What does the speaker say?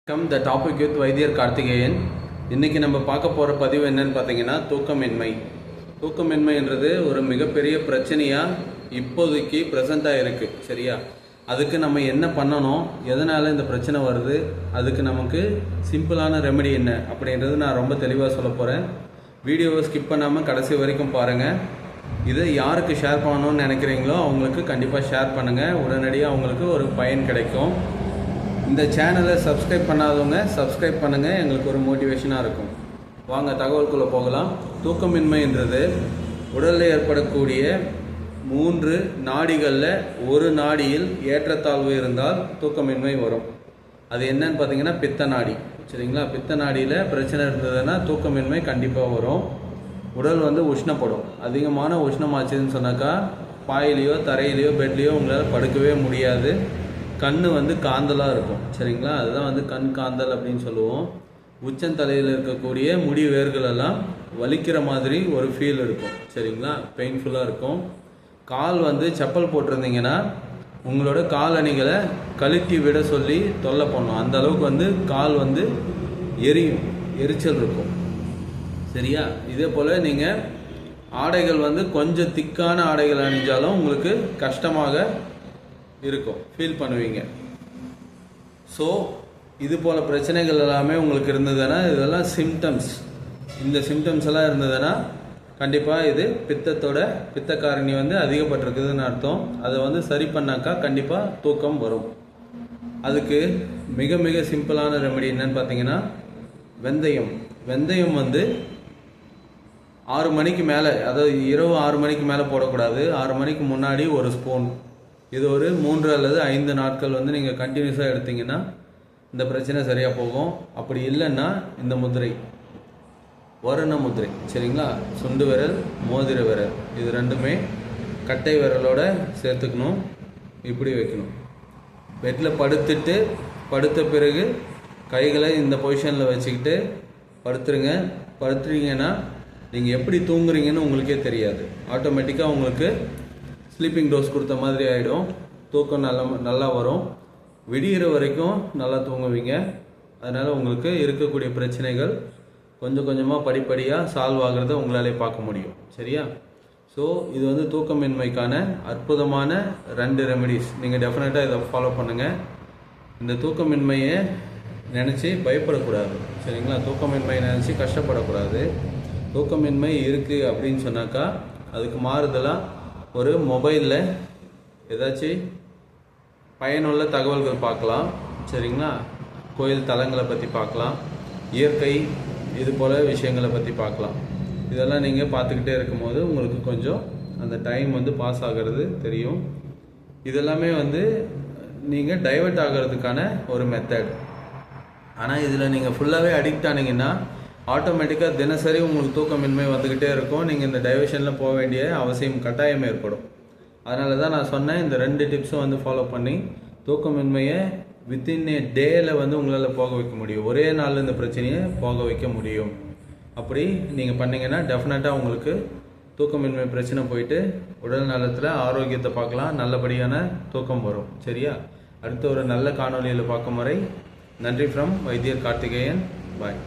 Come the topic with வைத்தியர் கார்த்திகேயன். இன்றைக்கி நம்ம பார்க்க போகிற பதிவு என்னன்னு பார்த்தீங்கன்னா தூக்கமின்மை. தூக்கமின்மைன்றது ஒரு மிகப்பெரிய பிரச்சனையாக இப்போதைக்கு ப்ரெசண்ட்டாக இருக்குது. சரியா? அதுக்கு நம்ம என்ன பண்ணணும், எதனால் இந்த பிரச்சனை வருது, அதுக்கு நமக்கு சிம்பிளான ரெமெடி என்ன அப்படின்றது நான் ரொம்ப தெளிவாக சொல்ல போகிறேன். வீடியோவை ஸ்கிப் பண்ணாமல் கடைசி வரைக்கும் பாருங்கள். இதை யாருக்கு ஷேர் பண்ணணும்னு நினைக்கிறீங்களோ அவங்களுக்கு கண்டிப்பாக ஷேர் பண்ணுங்கள். உடனடியாக அவங்களுக்கு ஒரு பயன் கிடைக்கும். இந்த சேனலை சப்ஸ்கிரைப் பண்ணாதவங்க சப்ஸ்கிரைப் பண்ணுங்கள், எங்களுக்கு ஒரு மோட்டிவேஷனாக இருக்கும். வாங்க தகவல்குள்ளே போகலாம். தூக்கமின்மைன்றது உடலில் ஏற்படக்கூடிய 3 நாடிகளில் ஒரு நாடியில் ஏற்றத்தாழ்வு இருந்தால் தூக்கமின்மை வரும். அது என்னன்னு பார்த்தீங்கன்னா பித்த நாடி. சரிங்களா? பித்த நாடியில் பிரச்சனை இருந்ததுன்னா தூக்கமின்மை கண்டிப்பாக வரும். உடல் உஷ்ணப்படும். அதிகமான உஷ்ணமாச்சுன்னு சொன்னாக்கா பாயிலையோ தரையிலையோ பெட்லேயோ உங்களால் படுக்கவே முடியாது. கண் காந்தலாக இருக்கும். சரிங்களா? அதுதான் கண் காந்தல் அப்படின்னு சொல்லுவோம். உச்சந்தலையில் இருக்கக்கூடிய முடி வேர்களெல்லாம் வலிக்கிற மாதிரி ஒரு ஃபீல் இருக்கும். சரிங்களா? பெயின்ஃபுல்லாக இருக்கும். கால் செப்பல் போட்டிருந்தீங்கன்னா உங்களோட கால் அணிகளை கழட்டி விட சொல்லி தொல்லை பண்ணும். அந்த அளவுக்கு கால் எரியும், எரிச்சல் இருக்கும். சரியா? இதே போல் நீங்கள் ஆடைகள் கொஞ்சம் திக்கான ஆடைகள் அணிஞ்சாலும் உங்களுக்கு கஷ்டமாக இருக்கும், ஃபீல் பண்ணுவீங்க. ஸோ இது போல் பிரச்சனைகள் எல்லாமே உங்களுக்கு இருந்ததுன்னா இதெல்லாம் சிம்டம்ஸ். இந்த சிம்டம்ஸ் எல்லாம் இருந்ததுன்னா கண்டிப்பாக இது பித்தக்காரணி அதிகப்பட்டிருக்குதுன்னு அர்த்தம். அதை சரி பண்ணாக்கா கண்டிப்பாக தூக்கம் வரும். அதுக்கு மிக மிக சிம்பிளான ரெமெடி என்னன்னு பார்த்தீங்கன்னா வெந்தயம். வெந்தயம் 6 மணிக்கு மேலே, அதாவது இரவு 6 மணிக்கு மேலே போடக்கூடாது. 6 மணிக்கு முன்னாடி ஒரு ஸ்பூன். இது ஒரு 3 அல்லது 5 நாட்கள் நீங்கள் கண்டினியூஸாக எடுத்தீங்கன்னா இந்த பிரச்சனை சரியாக போகும். அப்படி இல்லைன்னா இந்த முதிரை, வருண முதிரை. சரிங்களா? சுண்டு விரல், மோதிர விரல், இது ரெண்டுமே கட்டை விரலோட சேர்த்துக்கணும். இப்படி வைக்கணும். பெட்டில் படுத்த பிறகு கைகளை இந்த பொசிஷனில் வச்சுக்கிட்டு படுத்துருங்க. படுத்துறீங்கன்னா நீங்கள் எப்படி தூங்குறீங்கன்னு உங்களுக்கே தெரியாது. ஆட்டோமேட்டிக்காக உங்களுக்கு ஸ்லீப்பிங் டோஸ் கொடுத்த மாதிரி ஆகிடும். தூக்கம் நல்லா வரும். விடிகிற வரைக்கும் நல்லா தூங்குவீங்க. அதனால் உங்களுக்கு இருக்கக்கூடிய பிரச்சனைகள் கொஞ்சம் கொஞ்சமாக படிப்படியாக சால்வ் ஆகிறத உங்களாலே பார்க்க முடியும். சரியா? ஸோ இது தூக்கமின்மைக்கான அற்புதமான 2 ரெமெடிஸ். நீங்கள் டெஃபினட்டாக இதை ஃபாலோ பண்ணுங்கள். இந்த தூக்கமின்மையை நினச்சி பயப்படக்கூடாது. சரிங்களா? தூக்கமின்மையை நினச்சி கஷ்டப்படக்கூடாது. தூக்கமின்மை இருக்குது அப்படின்னு சொன்னாக்கா அதுக்கு மாறுதலாக ஒரு மொபைலில் ஏதாச்சும் பயனுள்ள தகவல்கள் பார்க்கலாம். சரிங்களா? கோயில் தலங்களை பற்றி பார்க்கலாம், இயற்கை இது போல் விஷயங்களை பற்றி பார்க்கலாம். இதெல்லாம் நீங்கள் பார்த்துக்கிட்டே இருக்கும்போது உங்களுக்கு கொஞ்சம் அந்த டைம் பாஸ் ஆகிறது தெரியும். இதெல்லாமே நீங்கள் டைவர்ட் ஆகிறதுக்கான ஒரு மெத்தட். ஆனால் இதில் நீங்கள் ஃபுல்லாகவே அடிக்ட் ஆனீங்கன்னா ஆட்டோமேட்டிக்காக தினசரி உங்களுக்கு தூக்கமின்மை வந்துக்கிட்டே இருக்கும். நீங்கள் இந்த டைவர்ஷனில் போக வேண்டிய அவசியம் கட்டாயம் ஏற்படும். அதனால தான் நான் சொன்னேன், இந்த 2 டிப்ஸும் ஃபாலோ பண்ணி தூக்கமின்மையை வித்தின் ஏ டேயில் உங்களால் போக வைக்க முடியும். ஒரே நாளில் இந்த பிரச்சனையை போக வைக்க முடியும். அப்படி நீங்கள் பண்ணிங்கன்னா டெஃபினட்டாக உங்களுக்கு தூக்கமின்மை பிரச்சனை போயிட்டு உடல் நலத்தில் ஆரோக்கியத்தை பார்க்கலாம். நல்லபடியான தூக்கம் வரும். சரியா? அடுத்த ஒரு நல்ல காணொலியில் பார்க்கும் வரை நன்றி ஃப்ரம் வைத்தியர் கார்த்திகேயன். பாய்.